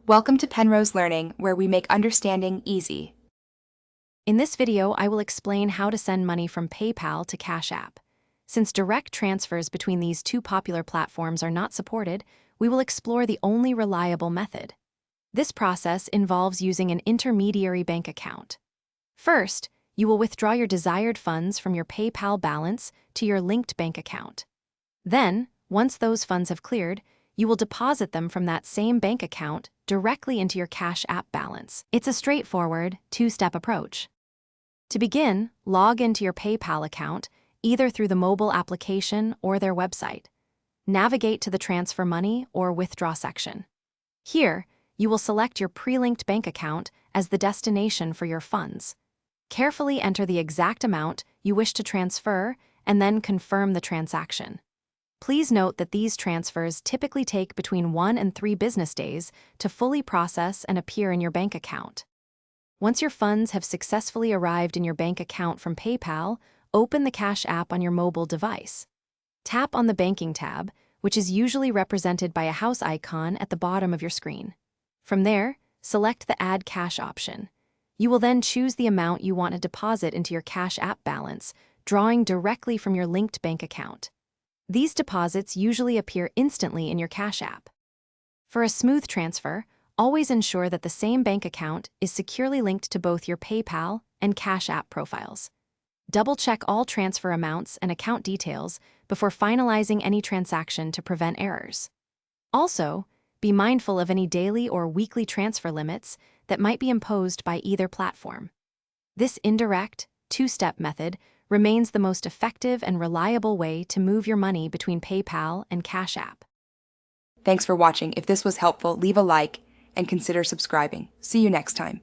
Welcome to Penrose Learning, where we make understanding easy. In this video, I will explain how to send money from PayPal to Cash App. Since direct transfers between these two popular platforms are not supported, we will explore the only reliable method. This process involves using an intermediary bank account. First, you will withdraw your desired funds from your PayPal balance to your linked bank account. Then, once those funds have cleared, you will deposit them from that same bank account directly into your Cash App balance. It's a straightforward, two-step approach. To begin, log into your PayPal account, either through the mobile application or their website. Navigate to the Transfer Money or Withdraw section. Here, you will select your pre-linked bank account as the destination for your funds. Carefully enter the exact amount you wish to transfer and then confirm the transaction. Please note that these transfers typically take between 1 and 3 business days to fully process and appear in your bank account. Once your funds have successfully arrived in your bank account from PayPal, open the Cash App on your mobile device. Tap on the Banking tab, which is usually represented by a house icon at the bottom of your screen. From there, select the Add Cash option. You will then choose the amount you want to deposit into your Cash App balance, drawing directly from your linked bank account. These deposits usually appear instantly in your Cash App. For a smooth transfer, always ensure that the same bank account is securely linked to both your PayPal and Cash App profiles. Double-check all transfer amounts and account details before finalizing any transaction to prevent errors. Also, be mindful of any daily or weekly transfer limits that might be imposed by either platform. This indirect, two-step method remains the most effective and reliable way to move your money between PayPal and Cash App. Thanks for watching. If this was helpful, leave a like and consider subscribing. See you next time.